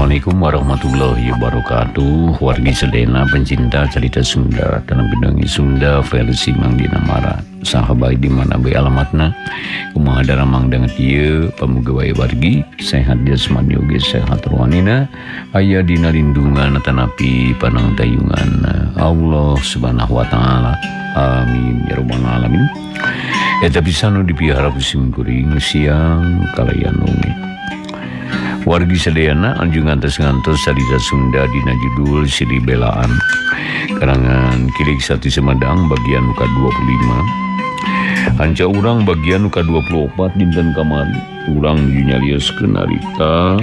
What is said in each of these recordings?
Assalamualaikum warahmatullahi wabarakatuh. Wargi sedena pencinta cerita Sunda dalam bidang Sunda versi Mang Dina Mara. Sahabat di mana bae alamatna. Kumaha daramang dengan ieu pamuga bae wargi sehat jasmani oge sehat rohanina. Aya dina lindungan tanapi panang tayungan Allah Subhanahu wa taala. Amin ya rabbal alamin. Eta pisan nu dipihara pusim kuring siang kalayan nungi. Wargi sedayana anjung ngantos-ngantos sarita Sunda dina judul Sili Belaan karangan Kilik Sati Semedang bagian nuka 25 anca urang bagian nuka 24 dinten kamari urang nyalioskeun harita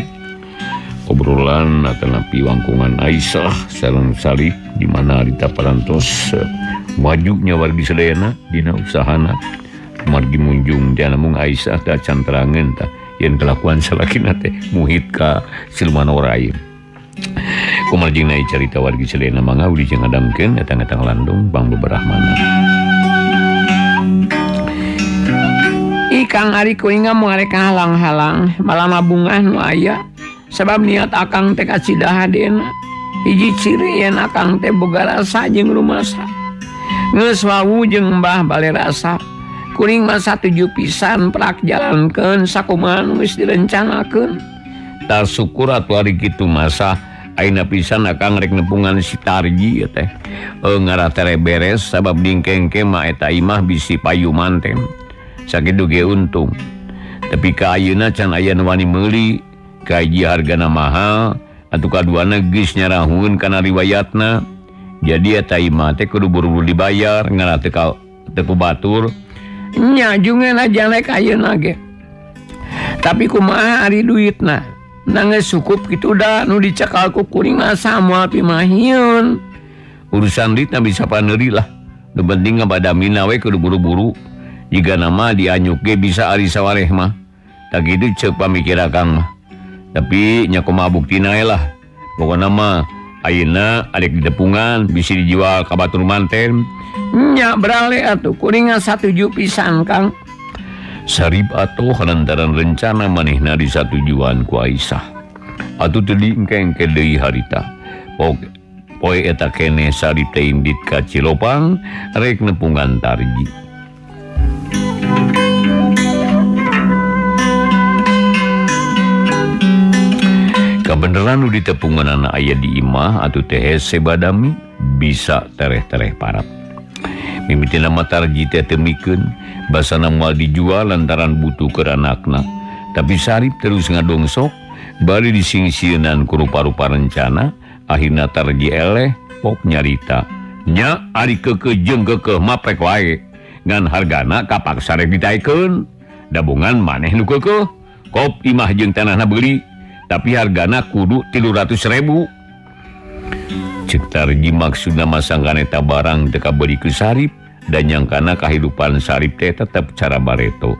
obrolan akan api wangkungan Aisyah sareng Salih di mana harita parantos majunya wargi sedayana dina usahana margi munjung jana mung Aisyah da canterangeun tah yang kelakuan salakina teh muhit ka siluman orain. Kumarjing naik cerita wargi selena mangga uli jeung ngadamkeun eta-eta landung Bang Beberahmana. Ikang ari kuring mah ngarek halang-halang malah mabungah nu aya sabab niat akang teh kacidah hadena. Hiji ciri yen akang teh boga rasa jeung rumasa. Geus wawu jeung mbah bale rasa. Kuring masa 7 pisan prak jalankeun sakumaha nu geus direncanakeun. Tah syukur atuh ari kitu masa ayeuna pisan akang rek nepungan si Tarji ya teh. Ngara tere beres sabab dingkengke mah eta imah bisi payu manten. Sakitu ge untung. Tapi ka ayeuna can aya nu wani meuli, ka hiji hargana mahal, atuh kaduana geus nyarahun kana riwayatna. Jadi eta imah teh kudu buru-buru dibayar ngara teu batur. Nya jungeun aja lek ayeuna ge. Tapi kumaha ari duitna? Nangis cukup kitu da nu dicekal ku kuring asa moal pimahieun. Urusan duitna bisa paneuri lah. Nu penting ngabadamina we kudu buru-buru. Jiga nama dianyuk ge bisa ari sawareh mah. Tak kitu ceuk pamikir akang mah. Tapi nya kumaha buktina lah. Pokona mah ayeuna adek didepungan bisi dijual ka batur manten. Nya berale atuh kuring asa 7 pisan Kang. Sarip atuh lantaran rencana manehna disatujuan ku Aisyah. Atuh teu diengkengke deui harita. Poe eta keneh sarip teh indit ka Cilopang rek nepungan Tarji. Kabeneran nu ditepungan anak aya di imah atuh teh hese badami bisa tereh-tereh parap. Mimitina mah Tarji teh teu mikeun basana moal dijual lantaran butuh keur anakna. Tapi Sarip terus ngadongsok bari disingsieunan ku rupa-rupa rencana. Akhirna Tarji eleh pok nyarita. Nya ari keukeuh jeung keukeuh mah prek wae. Ngan hargana kapaksa rek ditaekeun. Dabungan maneh nu keukeuh. Kop imah jeung tanahna beuli. Tapi hargana kudu 300.000. Cek Tarji maksudna masangkan eta barang teu kabeli ku Sarip dan nyangkana kahidupan Sarip teh tetep cara bareto.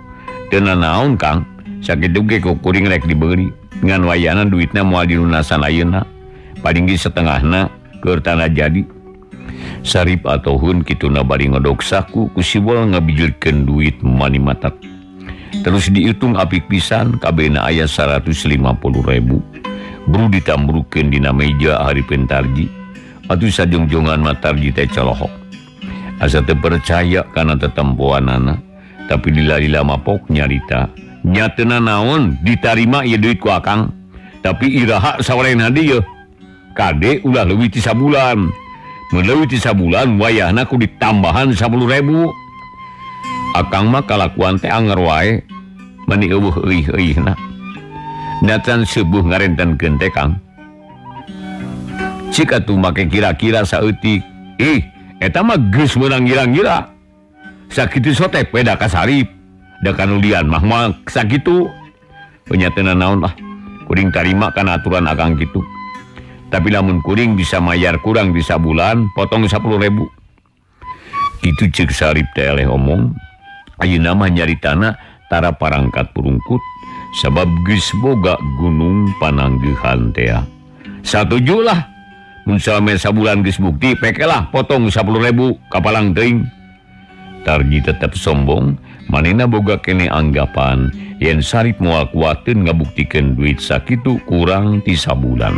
Teu nanaon Kang, sakitu ge ku kuring rek diberi ngan wayana duitna moal dilunasan ayeuna. Paling ge setengahna keur tanah jadi. Sarip atohun kituna bari ngodoksaku ku siwal ngabijulkeun duit mani matak. Terus dihitung apik pisan kabehna aya 150.000. Bru ditambrukeun dina meja hareupeun Tarji. Atuh sajongjongan mah Tarji teh colohok. Asa teu percaya kana tetempoanana, tapi lila-lila mapok nyarita. Nya teu naon ditarima ieu duit ku akang, tapi iraha sawarena dieu. Kade ulah leuwih ti sabulan. Mun leuwih ti sabulan wayahna ku ditambahan 10.000. Akang mah kalakuan teh anger wae. Mani eueuh euih-euihna. Natan seubuh ngarentenkeun teh Kang. Cik atuh make kira-kira saeutik. Eta mah geus meunang ngira-ngira. Sakitu sote peda ka Sarip. Da kanulian mah sakitu. Nya teu naon lah. Kuring tarima kana aturan akang kitu. Tapi lamun kuring bisa mayar kurang di sabulan, potong 10.000. Kitu ceuk Sarip teh eleh omong. Ayeuna mah nyaritana tara parangkat purungkut sabab geus boga gunung pananggihan teh. Satuju lah. Mun salame sabulan geus bukti pekelah potong 10.000 kapalang teuing. Tarji tetep sombong, manehna boga kene anggapan yen Sarip moal kuatin ngabuktikeun duit sakitu kurang ti sabulan.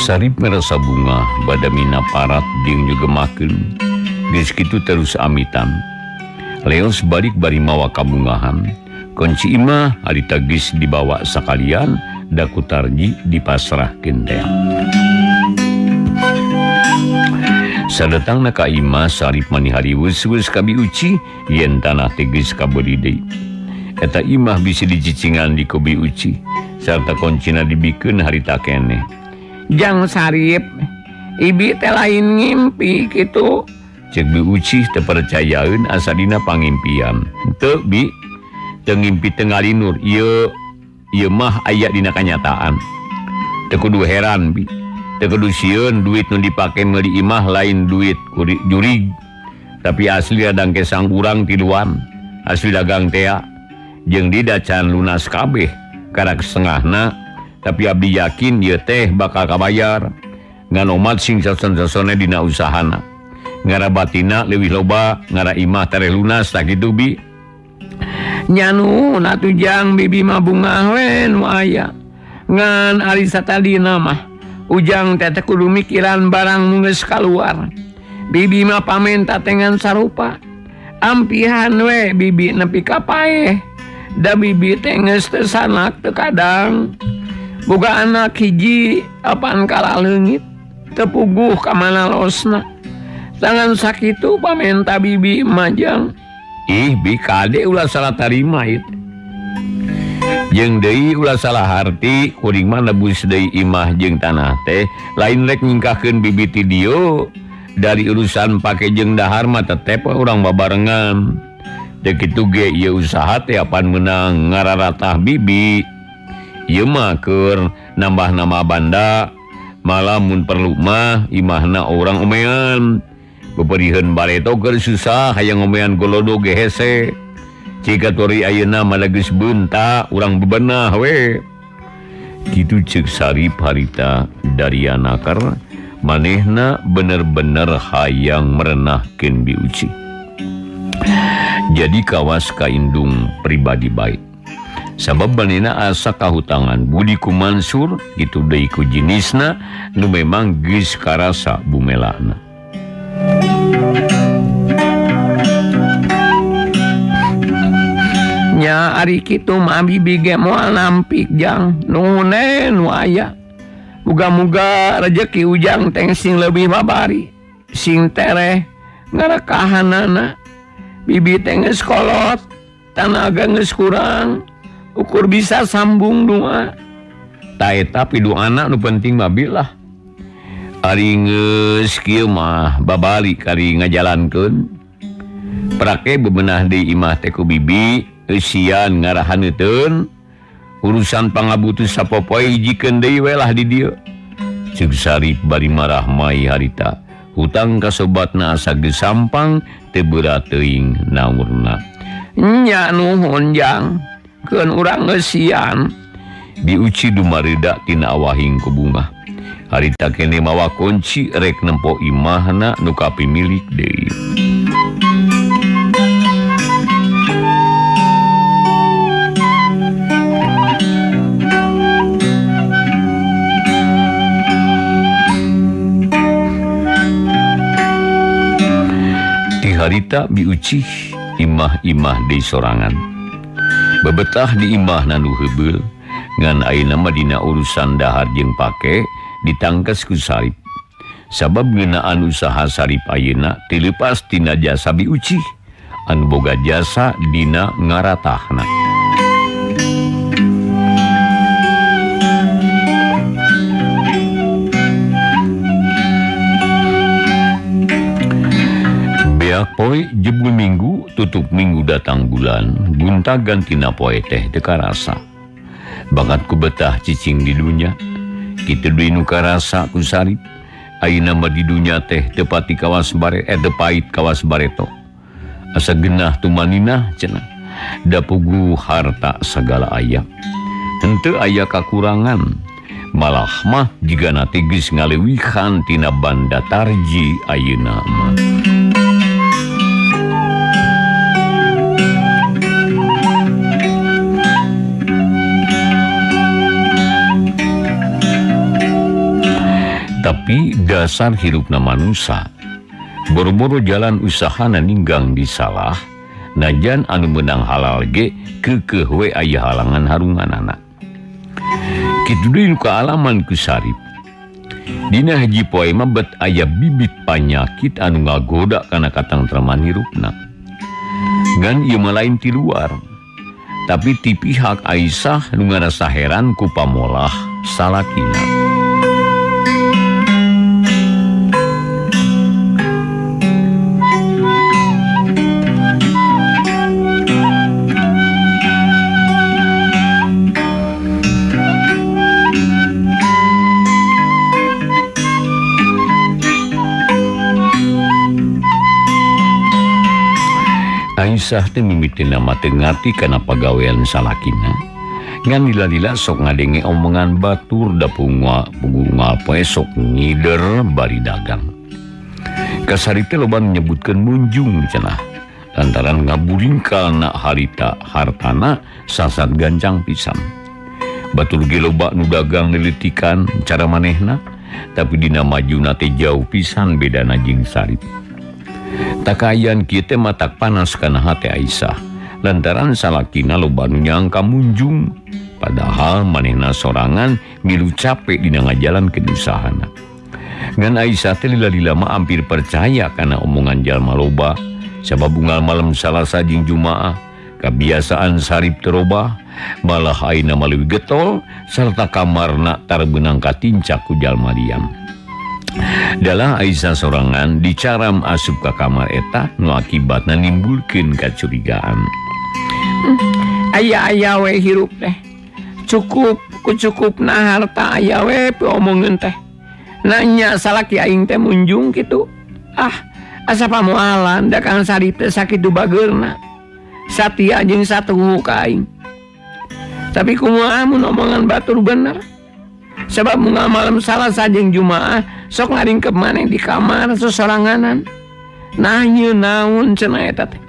Sarip merasa bunga badamina parat jeung juga makeun geus kitu terus amitan. Leos balik bari mawa kabungahan. Kunci imah harita geus dibawa sakalian da ku Tarji dipasrahkeun teh. Sadatangna ka imah Sarip manihari weus-weus ka Bi Uci yen tanah teh geus kabeuli deui. Eta imah bisi dicicingan di ku Bi Uci sarta kuncina dibikeun harita keneh. Jang Sarip, ibi teh lain ngimpi gitu. Cek Bi Uci teu percayaeun asa dina pangimpian. Teu Bi, teu ngimpi teu ngalinur. Ieu mah aya dina kanyataan. Teu kudu heran Bi. Teu kudu sieun duit nu dipake meuli imah lain duit jurig. Tapi asli adang kesang urang tiluan. Asli dagang tea. Jeung dida can lunas kabeh. Karak setengahna. Tapi abdi yakin ieu teh bakal kabayar. Nganomat sing sason-sasone dina usahana. Ngara batina leuwih loba, ngara imah tareh lunas tak kitu Bi. Nyanu atuh Jang bibi mah bunga we nu aya. Ngan ari satadina mah ujang teh kudu mikiran barang nu geus kaluar. Bibi mah pamen tatengan sarupa. Ampihan we bibi nepi ka paeh. Da bibi teh geus teu sanak teu kadang. Boga anak hiji apaan kala leungit teu puguh ka mana losna. Tangan sakitu pamenta bibi majang. Ih Bi kade ulah salah tarima it. Jeung deui ulah salah harti kuring mah nebus deui imah jeung tanah teh lain rek nyingkahkeun bibi ti dieu. Dari urusan pake jeung dahar mah tetep urang babarengan. Teu kitu ge ieu usaha teh apan meunang ngararatah bibi. Ieu mah keur nambah nama banda, malah mun perlu mah imahna orang omean. Beperiheun bareto keur susah hayang omean golodo ge hese. Jika tori ayeuna malah geus beunta urang bebenah we. Kitu ceuk Sarip harita dari anakar manehna bener-bener hayang merenahkeun Bi Uci. Jadi kawas kaindung pribadi baik. Sabab manehna asa kahutangan budi ku Mansur kitu deui ku jinisna nu memang geus karasa bumelahna. Nya ari kitu mah bibi ge moal nampik Jang nuhune nu aya. Muga-muga rejeki ujang teh sing leuwih babari, sing tereh ngarekahanana. Bibi teh geus kolot, tanaga geus kurang. Ukur bisa sambung doa. Ta eta pidu anak nu penting mah bilah. Ari geus kieu mah babalik kari ngajalankeun. Prake bebenah deui imah teh ku bibi, eusian ngarahaneuteun. Urusan pangabutuh sapopoe hijikeun deui we lah di dieu. Ceuk Sarip bari marah mai harita. Hutang kasobatna asa geus sampang teu berat teuing naurna. Nya nuhun Jang. Keun urang eusian. Bi Uci dumareuda tina awahing ku bunga. Harita kene mawa kunci rek nempo imahna nu kapimilik deui. Ti harita Bi Uci imah-imah deui sorangan. Bebetah di imahna nu heubeul ngan ayeuna mah dina urusan dahar jeung pake ditangkes ku Sarip. Sabab ngeunaan usaha Sarip ayeuna teu leupas tina jasa Bi Uci anu boga jasa dina ngaratahna. Beak poe jebul minggu tutup minggu datang bulan guntagan tina poe teh teu karasa. Bakat ku betah cicing di dunya. Kitu deui nu karasa ku Sarip. Ayeuna mah di dunya teh teu pati kawas bare teu pait kawas bareto. asa genah tumaninah cenah da puguh harta sagala aya henteu aya kakurangan malah mah jigana teges ngalewihan tina banda tarji ayeuna mah. Tapi dasar hirupna manusia boro-boro jalan usahana ninggang disalah najan anu menang halal ge keukeuh we aya halangan harunganana. Kitu deui nu kaalaman ku Sarip dina hiji poe mah bet aya bibit panyakit anu ngagoda kana katangtreman hirupna ngan ieu mah lain ti luar tapi ti pihak Aisyah nu ngarasa heran ku pamolah salakina. Aisyah teh mimiti nama teu ngarti kana pagawean salakina ngan lila-lila sok ngadenge omongan batur da punga poe sok ngider bari dagang. Kasari teh loba menyebutkeun munjung cenah lantaran ngaburingkalna harita hartana sasat gancang pisan. Batur ge loba nu dagang nilitikan cara manehna tapi dina majuna teh jauh pisan bedana jeung Sarip. Takayan kieu matak panas kana hate Aisyah lantaran salakina loba nu nyangka munjung padahal manehna sorangan milu capek dina ngajalankeun usahana. Ngan Aisyah teh lila-lila mah hampir percaya kana omongan jalma loba sabab unggal malam Salasa jeung Jumaah kebiasaan Sarip terobah malah ayeuna mah leuwih getol sarta kamarna tarbenang katincak ku jalma diam. Dalah Aisyah sorangan dicaram asup ka kamar eta nu akibatna nimbulkeun kacurigaan. Aya we hirup teh. Kucukupna harta aya we omongkeun teh. Nanya salaki aing teh munjung kitu. Asa pamoalan da Kang Sarip teh sakitu bageurna. Satia jeung satuhu ka aing. Tapi kumaha mun omongan batur bener? Sebab mungal malam Salasa jeung Jumaah sok ngaringkep maneh di kamar sosoranganan. Nah ieu naon cenah eta teh.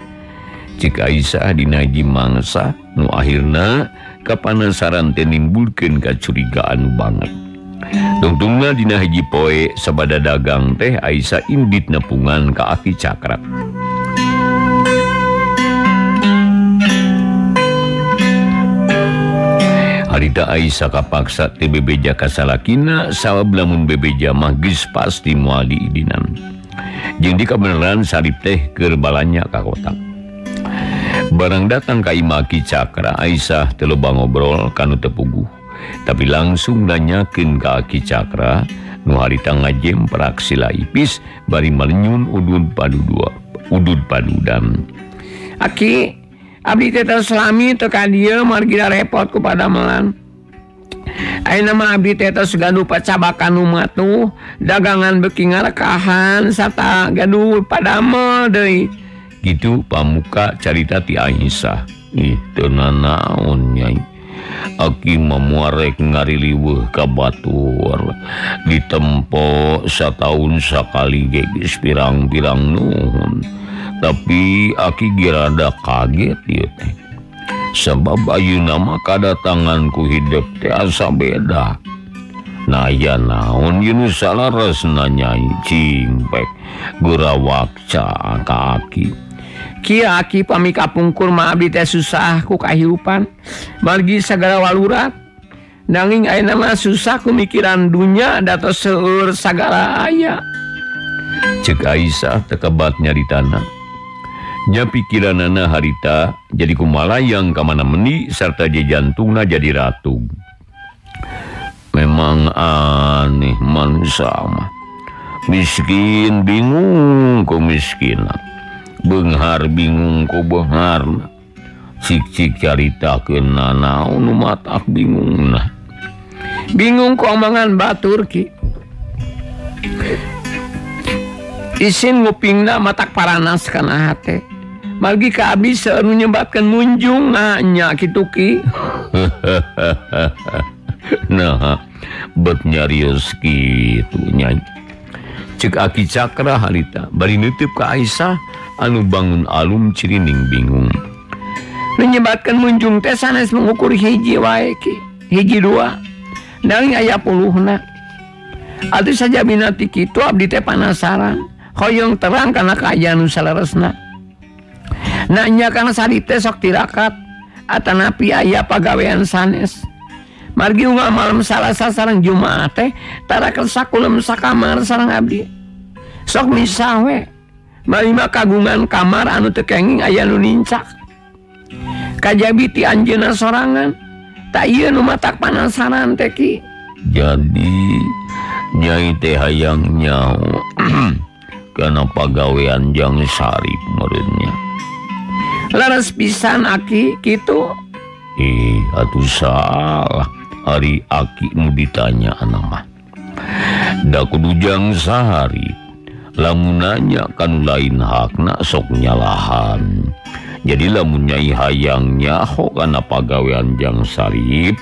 Cik Aisyah dina hiji mangsa nu akhirna kapanasaran teh nimbulkeun kacurigaan banget. Tungtungna dina hiji poe sabada dagang teh Aisyah indit nepungan ka Aki Cakra. Harita Aisyah kapaksa teh bebeja ka salakina sabab lamun bebeja mah geus pasti moal diidinan. Jeung dikabeneran Sarip teh keur balanya ka kota. Barang datang ka Imah Ki Cakra Aisyah teu loba ngobrol kanu teu puguh, tapi langsung nanyakeun ka Ki Cakra nu harita ngajemprak sila ipis bari malenyun udud padudan. Aki abdi teh selami teu ka dieu margi repot ku padamelan. Ayeuna mah abdi teh gaduh pacabakan umatuh, dagangan beuki ngarekahan sarta gaduh padamel deui. Gitu pamuka carita ti Aisyah. Itu nanaon nyai. Aki memuarek ngariliweuh ka batur. Ditempo sataun sakali geus pirang-pirang nuhun. Tapi Aki girada kaget ieu teh. Sebab ayeuna mah kadatanganku hidup teh asa beda. Nah ya naon ieu nu salaresna Nyai Cingpek gurawakca ka Aki. Kieu Aki pami kapungkur mah abdi teh susah ku kahirupan. Margi sagala walurat. Nanging ayeuna mah susah ku mikiran dunya datos seueur sagala aya. Ceuk Aisyah teu kebat nyaritana. Nya pikiranana harita jadi kumalayang ka mana-meni sarta jantungna jadi ratug. Memang aneh manusia mah. Miskin bingung ku miskinan. Beunghar bingung ku beungharna. Cik-cik caritakeun naon nu matak bingungna. Bingung ku omongan batur ki. Isin ngupingna matak paranas kana hate. margi ka abdi seueur nyebatkeun munjung nya kitu ki. Nah, bet nyarios kitu nya. Cek Aki Cakra harita bari neuteup ka Aisyah anu bangun alum cirining bingung. Nu nyebatkeun munjung teh sanes mengukur hiji wae ki, hiji dua. Nanging aya puluhna. Atuh saja binati kitu abdi teh panasaran, hoyong terang kana kaayaan nu saleresna. Nanya kana sadi teh sok tirakat, atanapi aya pagawean sanes. Margi unggal malam Salasa sareng Jumaah teh tarakel sakulem sakamar sareng abdi. Sok misah we. Malima kagungan kamar anu teu kenging aya nu nincak. Kajabi ti anjeunna sorangan. Tak ieu nu matak panasaran teh ki. Jadi Nyai teh hayang nyaho kana pagawean Jang Sarip meureunnya. Laras pisan Aki kitu. Atuh salah ari Aki nu ditanya mah. Da kudu Jang Sarip lamun nanya kan lain hakna sok nyalahan. Jadi lamun Nyai hayang nyaho kana pagawean Jang Sarip,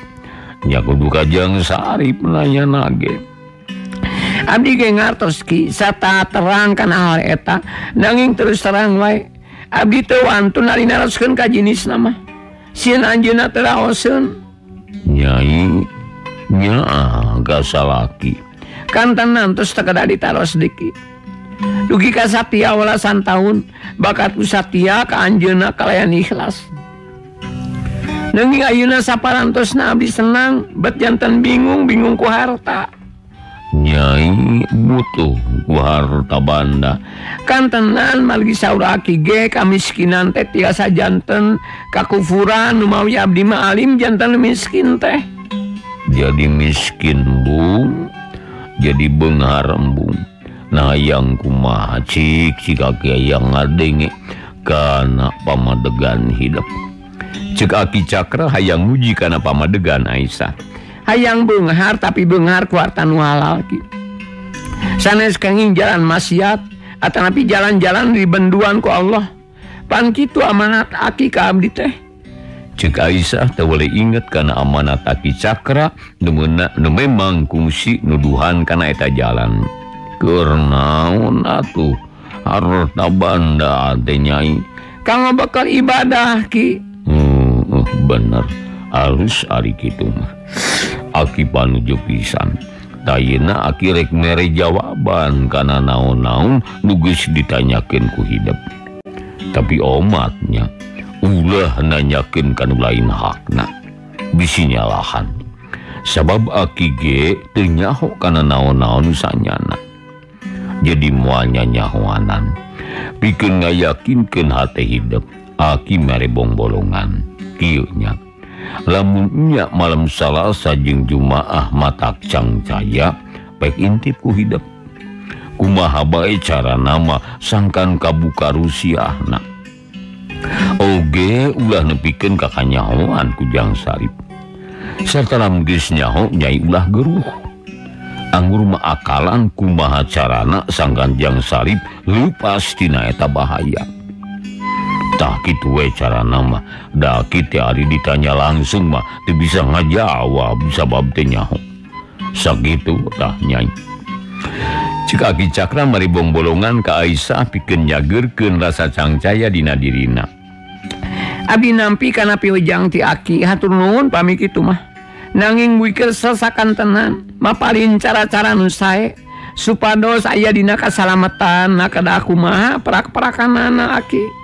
nya kudu ka Jang Sarip nanya nage. Abdi ge ngartos ki sata terang kana hal eta, nanging terus terang wae. Abdi teu wantun ari naroskeun ka jenisna mah. Sieun anjeunna teu raoseun. Nyai nyaa gasalaki. Kan tenan tos teu kada ditaros deui. Dugi ka satia walasan taun bakat ku satia ka anjeunna kalayan ikhlas. Nanging ayeuna saparantosna abdi senang, bet janten bingung ku harta. Nyai butuh ku harta banda. Kan tenan margi saur Aki ge kamiskinan teh tiasa janten kakufuran nu mawi abdi mah alim janten miskin teh. Jadi miskin bung, jadi beunghar embung. Nah yang kumaha cik yang ngadenge kana pamadegan hidup. Cek Aki Cakra hayang muji kana pamadegan Aisyah. Hayang beunghar tapi beunghar ku harta nu halal ki. Sanes kenging jalan maksiat atanapi jalan-jalan dibenduan ku Allah. Pan kitu amanat Aki ka abdi teh. Cek Aisyah teu boleh inget kana amanat Aki Cakra nu memang kungsi nuduhan kana eta jalan. Keur naon atuh harta banda teh Nyai? Kang bakal ibadah ki. Bener alus ari kitu mah. Aki panuju pisan. Tayena Aki rek mere jawaban kana naon-naon nu geus ditanyakeun ku hidup. Tapi omatnya ulah nanyakeun kanu lain hakna. Bisi nyalahan. Sabab Aki ge teu nyaho kana naon-naon sanyana. Jadi moal nyanyahoanan. Pikeun ngayakinkeun hate hidup. Aki mere bongbolongan. Kieu nya. Lamun nya malam Salasa jeung Jumaah matak cangcaya pek intip ku hidup. Kumaha bae carana mah sangkan kabuka rusiahna. Oge ulah nepikeun ka kanyahoan ku Jang Sarip. Sarta lamun geus nyaho Nyai ulah geruh. Anggur mah akalan kumaha carana sangkan Jang Sarip leupas tina eta bahaya. Tah kitu we carana mah da kitu ari ditanya langsung mah teu bisa ngajawab sabab teu nyaho. Sakitu tah Nyai. Cik Aki Cakra mari bongbolongan ka Aisyah pikeun nyageurkeun rasa cangcaya dina dirina. Abdi nampi kana piwejang ti Aki hatur nuhun pami kitu mah. Nanging muikeun sesakan tenan mapalin cara-cara nu sae supados aya dina kasalamatan kada kumaha perak-perakanana Aki.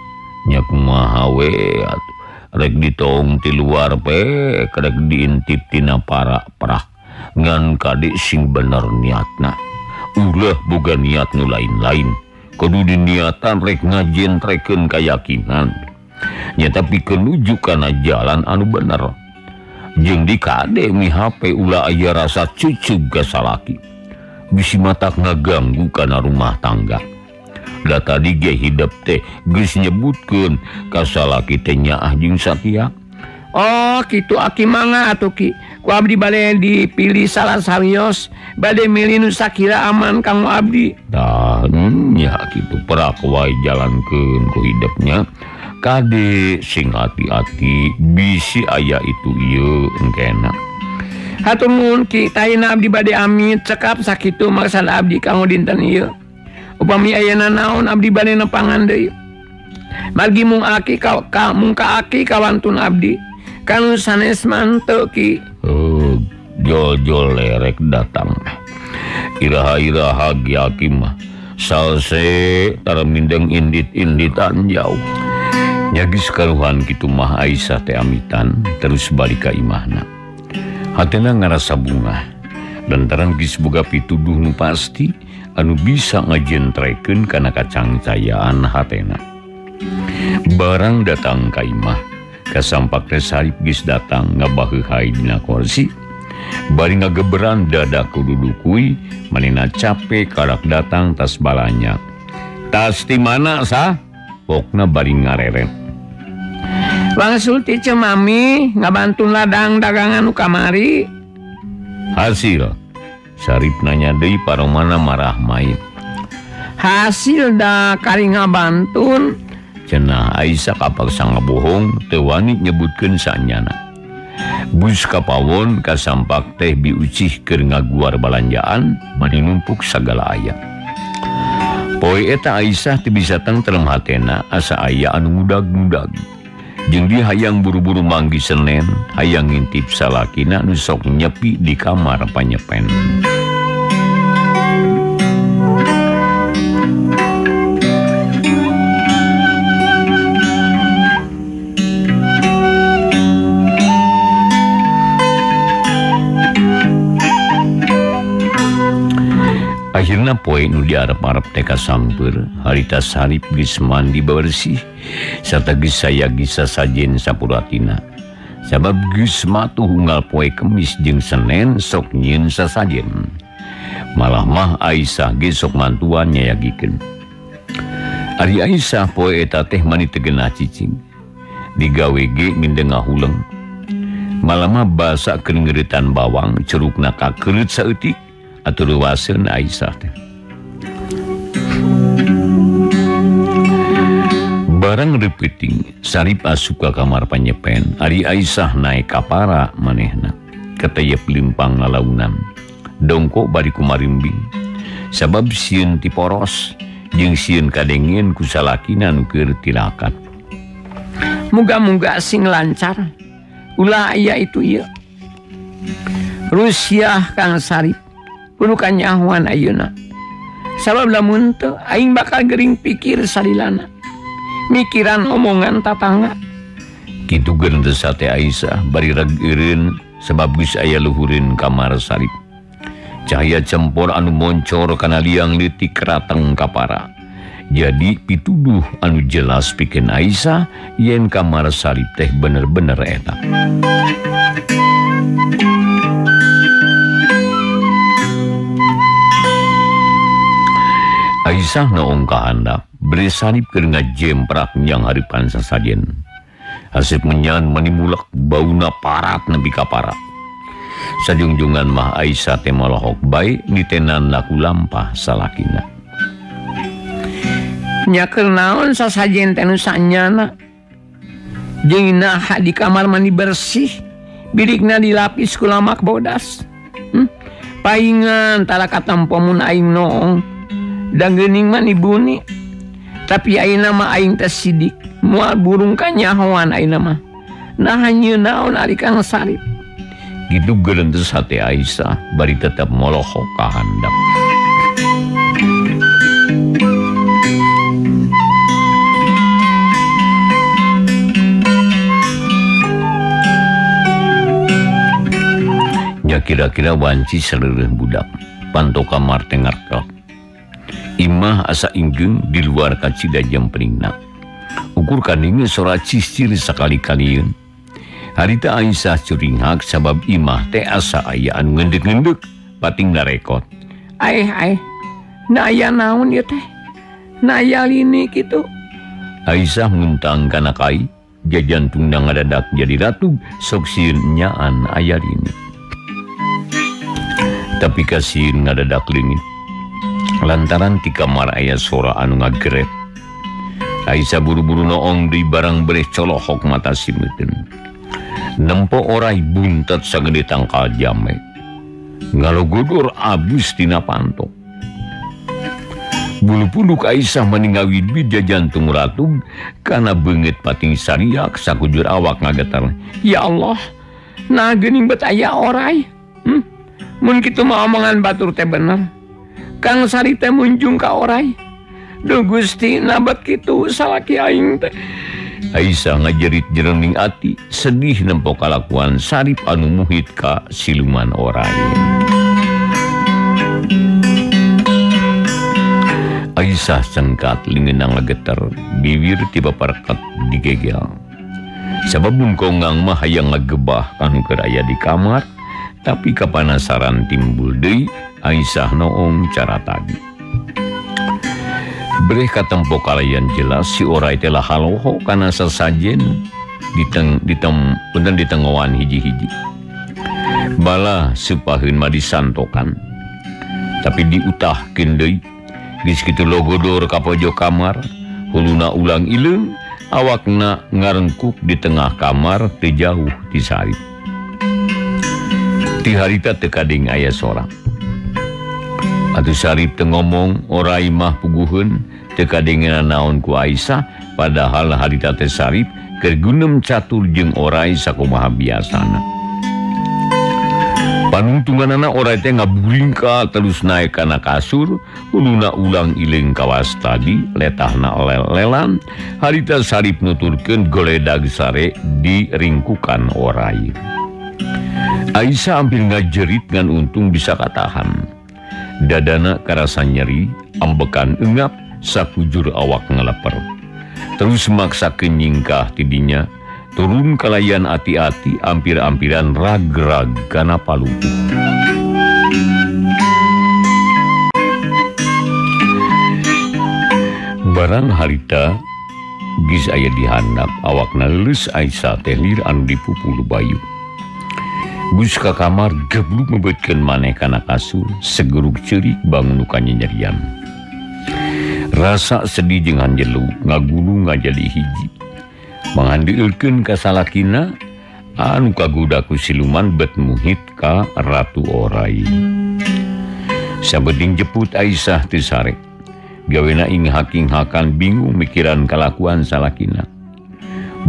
Nya kumaha we atuh rek ditong ti luar pe rek diintip tina para-parah ngan kade sing bener niatna. Ulah boga niat nu lain-lain kudu diniatan rek ngajentrekeun kayakinan. Nya tapi kenuju kana jalan anu bener. Jeung di kade mihape ulah aya rasa cucug gasalaki. Bisi matak ngaganggu kana rumah tangga. Da tadi ge hidup teh geus nyebutkeun kasalaki teh nyaah jeung satia. Oh kitu Aki mangga atuh ki. Ku abdi bade dipilih salah sarios bade milih nu sakira aman kanggo abdi. Tah nya kitu perak wae jalankeun ku hidupnya. Kade sing hati-hati bisi aya itu ieu engkena. Hatur nuhun Ki, tayna abdi bade amit cekap sakitu maksad abdi kanggo dinten ieu. Upami ayeuna naon abdi bade nepangan deui. Margi mung aki mungka aki kawantun abdi. Kanu sanes manteu Ki. Jol-jol lerek datang. Iraha-iraha aki mah salse tara mindeng indit-inditan jauh. Nyagis karuhan kitu mah Aisyah teh amitan terus balik ka imahna. Hatena ngarasa bunga lantaran geus boga pituduh nu pasti anu bisa ngajentrekeun kana kacangcayaan hatena. Barang datang ka imah kasampak teh Sarip geus datang ngabaheuhai dina kursi. Bari ngageberan dada kududukui manehna capek karak datang tas balanya. Tas di mana sah? Pokna bari ngareret. Wangsul ti Cemami ngabantun ladang dagangan nu kamari. Hasil Sarip nanya deui paromana marah main. Hasil da kari ngabantun. Cenah Aisyah kapaksa ngabohong teu wani nyebutkeun saanyana. Bus kapawon kasampak teh biucih keur ngaguar balanjaan mani numpuk sagala aya. Poe eta Aisyah teu bisa tentrem hatena asa aya anu mudag-mudag. Jeung dia hayang buru-buru manggi Senen, hayang ngintip salakina nu sok nyepi di kamar panyepen. Akhirna poe nu diarep-arep teh kasampeur, harita Sarip geus mandi bersih sarta geus sayagi sasajen sapuratina. Sabab geus matuh unggal poe Kemis jeung Senen sok nyieun sasajen. Malah mah Aisyah ge sok mantuan nyayagikeun. Ari Aisyah poe eta teh mani teu geunah cicing. Digawe ge mindeng ngahuleng. Malah mah basa keur ngeuretan bawang cerukna kakeureut saeutik. Atur waseun Aisyah teh. Barang repeting Sarip asup ka kamar panyepen. Ari Aisyah naik kapara manehna ketayep limpang ngalaunan. Dongko bari kumarimbing. Sabab sieun ti poros jeung sieun kadengeun ku salakina nu keur tilakat. Muga-muga sing lancar. Ulah aya itu ieu. Rusiah Kang Sarip. Kudu kanyahuan ayeuna. Sabab lamun teu aing bakal gering pikir salilana. Mikiran omongan tatangga. Kitu geundeus teh Aisyah bari regeureun sabab geus aya luhureun kamar Sarip. Cahaya cempor anu moncor kana liang leutik rateng kapara. Jadi pituduh anu jelas pikeun Aisyah yen kamar Sarip teh bener-bener eta. Aisyah naong kahandap beri Sarip keur ngajemprak nyang haripan sasajen. Hasib menyan manimulak bauna parat nepi ka para. Sajungjungan mah Aisyah teh malohok bae nitenan laku lampah salakina. Nya keur naon sasajen teh nu saenyana. Jeung inaha di kamar mandi bersih, bilikna dilapis ku lamak bodas. Paingan tara katampo mun aing noong. Dan geuning mah ibuni. Tapi ayeuna mah aing teh sidik moal burung kanyahoan ayeuna mah. Nah hanyeun naon ari Kang Sarip. Gitu geundeus hate Aisyah bari tetep molohok ka handap. Nya kira-kira wanci saleureun budak panto kamar teh ngarkok. Imah asa inggeng di luar kacida jam peningna. Ukur kandingnya sora cisir sakali-kalieun. Harita Aisyah curinghak sabab imah teh asa aya anu ngendek-ngendek pating narekot. Aih, na aya naon ieu teh? Na aya lini kitu. Aisyah nguntang kana kai, jajantungna ngadadak jadi ratu sok sieun nyaan aya lini. Tapi kasieun ngadadak leungit. Lantaran ti kamar aya sora anu ngagrep. Aisyah buru-buru noong di barang beres colohok mata simeuteun. Nempo orai buntet sagede tangkal jame. Ngalogodor abus tina pantok. Bulu punduk Aisyah meninggal wid jantung ratug karena beungeut pating sariak sakujur awak ngagetar. Ya Allah, nah geuning bet aya orai. Mun kitu mah omongan batur teh bener. Kang Sari teh munjung ka orai. Duh Gusti, nabat kitu salaki aing teh. Aisyah ngajerit jereng ati, sedih nempo kalakuan Sarip anu muhit ka siluman orai. Aisyah cengkat lingeunang ngageter, bibir tiba pareket digegel. Sabab bungkongang mah hayang ngagebah kanu keur aya di kamar, tapi kapanasaran timbul deui Aisyah noong cara tadi. Breh katempo kalayan jelas si orai teh haloho kana sasajen ditengowan hiji-hiji. Bala supaheun mah disantokan. Tapi diutahkeun deui. Geus kitu logodor ka pojok kamar, huluna ulang ileung, awakna ngarengkuk di tengah kamar teu jauh ti Sarip. Ti harita teu kading aya sorang. Atuh Sarip teu ngomong, orai mah puguheun teu kadengenan naon ku Aisyah, padahal harita teh Sarip keur gunem catur jeung orai sakumaha biasana. Panungtunganana orai teh ngaburingka terus naik kana kasur, uluna ulang ileung kawas tadi letahna lel-lelan, harita Sarip nuturkeun goledag sare di ringkukan orai. Aisyah hampir ngajerit ngan untung bisa katahan. Dadana karasa nyeri, ambekan engap, sakujur awak ngeleper. Terus maksakeun nyingkah tidinya, turun kalayan ati-ati ampir-ampiran rag-rag kana palupuh. Barang harita geus aya di handap, awakna leuleus Aisyah teh lir anu dipupulu bayu. Gus ka kamar gebluk mebetkeun maneh kana kasur, segeruk ceurik bangun ka nyerian. Rasa sedih jeung hanjelu ngagulu ngajadi hiji. Mangandieukeun ka salakina anu kagoda ku siluman bet muhit ka ratu orai. Sabeding jeput Aisyah teu sare. Gawena ing haking-hakan bingung mikiran kalakuan salakina.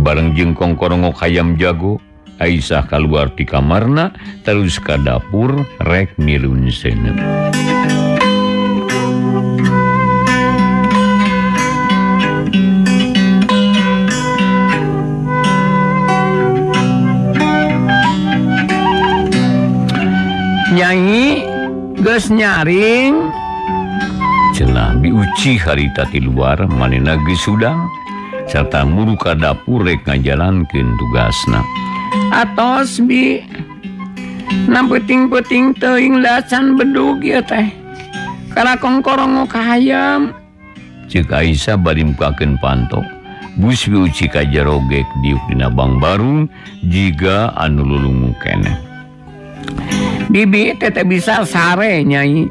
Bareng jeung kongkorongok hayam jago, Aisyah keluar di kamarna terus ke dapur rek nilun senep. Nyai geus nyaring cenah biuci harita ti luar manehna geus sudang sarta muru ka dapur rek ngajalankeun tugasna. atos bi na peuting-peuting teuing dacan bedug ieu teh kana kongkorongok hayam. Ceuk Aisyah bari mukakeun panto, bus biuci ka jarogek diuk dina bang barung jiga anu lulungu keneh. Bibi teh bisa sare nyai.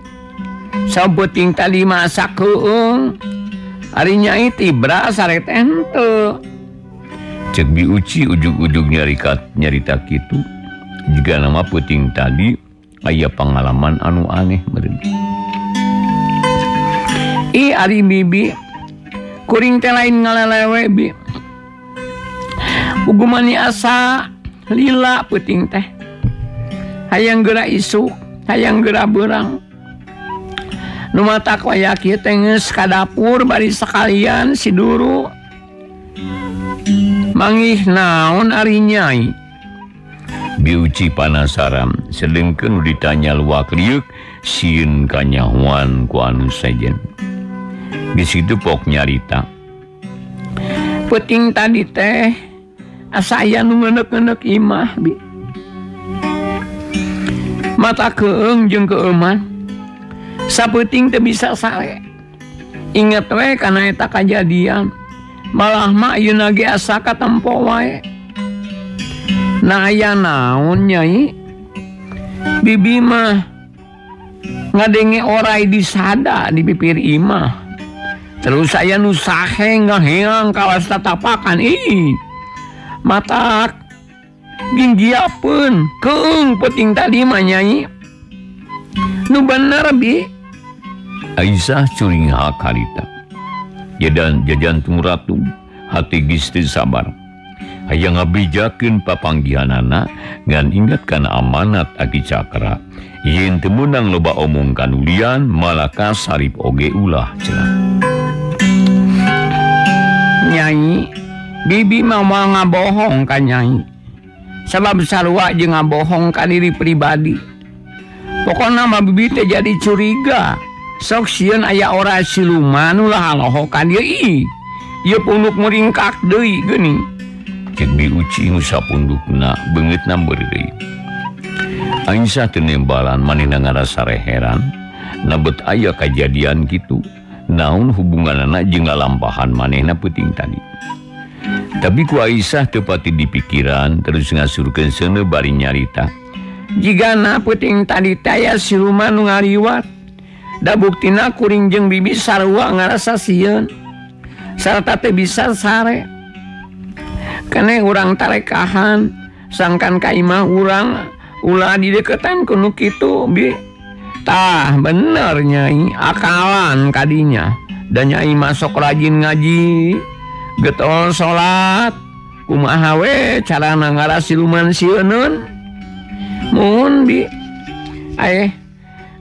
Sabeting tadi masak keung. Ari nyai tibra sare teh henteu. Cek biuci ujug-ujug nyarita kitu. Jika nama peuting tadi aya pengalaman anu aneh meureun. Ari bibi kuring teh lain ngalelewe bi. Ugumani asa lila peuting teh. Hayang geura isu, hayang geura beurang. Nu matak waya kieu teh geus ka dapur bari sakalian si Duru. Mangih naon ari nyai? Biuci panasaran, sedengkeun ditanya luak liuk sieun kanyahoan ku anu sejen. Di situ pok nyarita. Peuting tadi teh asa aya nu ngeuneuk-ngeuneuk imah bi. Mata keung jeung keuman sapeuting teu bisa sare. Inget we kana eta kajadian. Malah mah ayeuna ge asa katempo wae. Nah aya naon nyai? Bibi mah ngadenge orai disada di bibir imah. Terus saya nusahe ngaheang kawas tatapakan mata ginggiapeun keung peting tadi mah Nyai. Nu bener bi. Aisyah curing hak harita. Jajan tumuratu hati geus teu sabar. Hayang ngabijakeun papanggihanana ngan ingatkan amanat Aki Cakra. Yen teu meunang loba omong kanulian malaka sarip oge ulah cenah. Nyai, bibi mau ngabohong kan Nyai. Sabab sarua jeung ngabohong ka diri pribadi. Pokona mah bibi teh jadi curiga. Sok sieun aya ora siluman ulah aloho ka dieu ieu punduk meringkak deui geuning. Cek bi uci nu sapundukna beungeutna beureum deui. Aisyah teu nembalan manehna ngarasa heran nabet aya kajadian kitu. Naon hubunganana jeung ngalampahan manehna peuting tadi. Tapi ku Aisyah teu pati dipikiran terus ngasurkeun seuneu bari nyarita. Jigana peuting tadi teh aya siluman nu ngaliwat. Da buktina kuring jeung bibi sarua ngarasa sieun. Sarta teu bisa sare. Keneh urang tarekahan sangkan ka imah urang ulah di deketan ku nu kitu bi. Tah bener Nyai akalan kadinya. Dan Nyai masuk rajin ngaji getol salat kumaha we carana ngaras siluman sieunun. Muhun bi.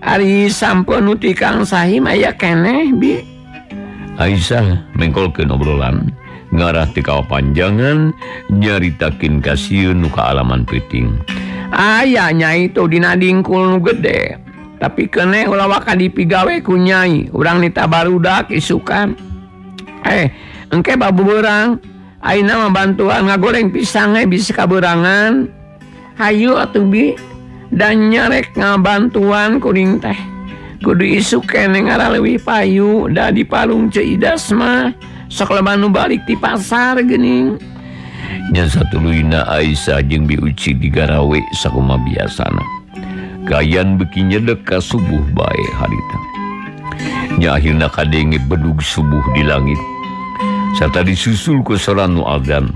Ari sampun nu ti Kang Sahim aya keneh bi. Aisyah mengkolkeun obrolan ngarah ti kapanjangan nyaritakeun ka sieun nu kaalaman peuting. Aya Nyai tu dina dingkul nu gede. Tapi keneh ulah waka dipigawe ku Nyai. Urang nita barudak isukan. Engke babubeurang ayeuna mah bantuan ngagoreng pisang bisa kaberangan. Hayu atuh bi. Dan nyarek ngabantuan kuring teh kudu isuk keneh ngaraleuwih payu da di palung Ceidas mah sok leban nu balik ti pasar geuning. Nya satuluyna Aisyah jeung Bi Uci digarawe sakumaha biasana. Kayan beuki nyedek ka subuh bae harita. Nya akhirna kadenge bedug subuh di langit sarta disusul ku solat nu adzan.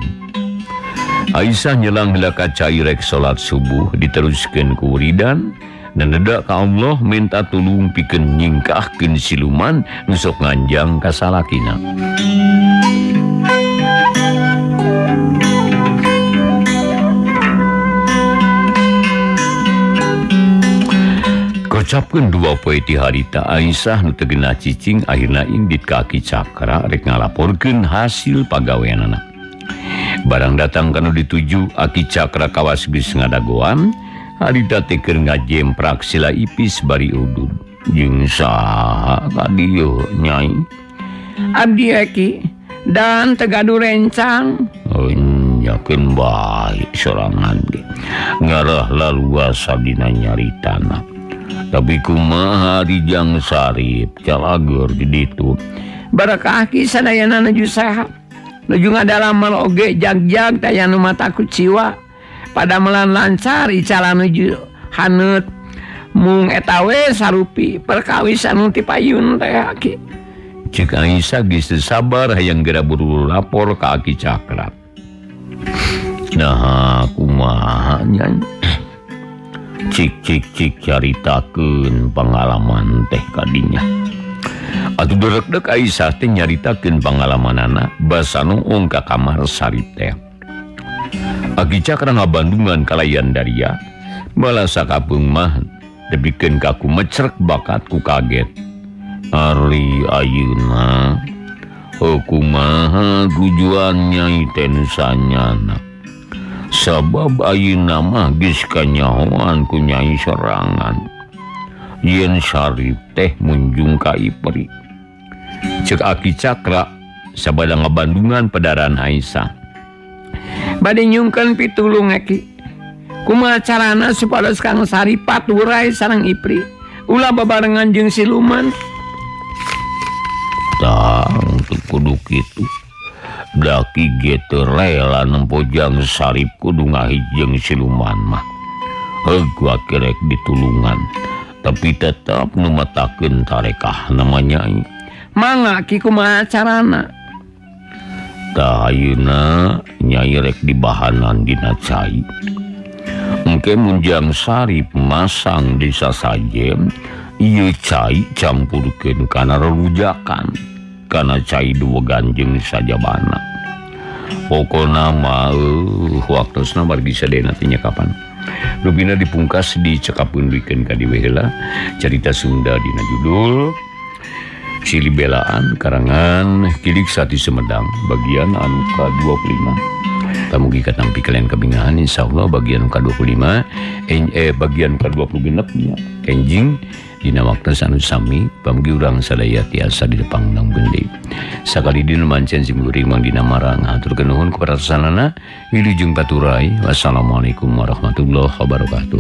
Aisyah nyelang heula ka cai rek salat subuh diteruskeun ku wiridan dan neda ka Allah minta tulung pikeun nyingkahkeun siluman nu sok nganjang ka salakina. Kocapkeun dua poe ti harita Aisyah nu teu geunah cicing akhirna indit ka Aki Cakra rek ngalaporkeun hasil pagaweanana. Barang datang kanu dituju Aki Cakra kawas geus ngadagoan harita teh keur ngajemprak sila ipis bari udud. Jeung saha ka dieu Nyai? Abdi Eki dan tegadu rencang. Nyakeun bae sorangan ge. Ngarah laluasa dina nyaritana. Tapi kumaha Dijang Sarip calageur di ditu. Barakah ki sadayana nuju saha. Nuju ngadalamel oge jag-jag taya nu mata kuciwa. Pada melan lancar icala nuju haneut. Mung eta we sarupi perkawisan nu ti payun teh Aki. Cik Aisyah geus teu sabar hayang geura buru lapor ka Aki Cakra. Nah kumaha Nyai? Cik caritakeun pangalaman teh kadinya. Atuh derek-dek Aisyah teh nyaritakeun pangalamanana basa nuong ka kamar Sarip teh. Aki Cakra ngabandungan kalayan daria bala sakapeung mah debikeun ka ku mecrek bakat ku kaget. Ari ayeuna kumaha tujuan Nyai teh nu sanyana. Sabab ayeuna mah geus kanyahoan ku Nyai sorangan. Yen Sarip teh munjung ka Ipri. Cek Aki Cakra sabada ngabandungan pedaran Aisyah. Bade nyungkeun pitulung Eki. Kumaha carana supados Kang Sarip paturai sareng Ipri ulah babarengan jeung siluman? Tang teu kudu kitu. Daki ge teu rela nempojang Sarip kudu ngahijeng siluman mah. Heug kerek ditulungan. Tapi tetap numetakeun tarekah namanya mangga kikumaha carana. Tah ayeuna nyai rek dibahanan dina cai. Engke munjang sari masang di sasajen, ieu cai campurkeun kana rerujakan, kana cai dua ganjeng sajabana. Pokona mah waktosna margi sadena teh nya kapan. Rupina dipungkas dicekapkeun duikeun ka dieu heula carita Sunda dina judul Silibelaan karangan Kidik Sati Sumedang bagian anu ka-25. Tamugi katampi kalian kabingahan insyaallah bagian ka-25 bagian ka-26 nya kenjing dina waktu anu sami pamugi urang sadaya tiasa di depan nang bendi. Sakali dina mancen simkuring Mang Dina Marang haturkeun nuhun kepada sasanana wilujeng baturai. Wassalamualaikum warahmatullahi wabarakatuh.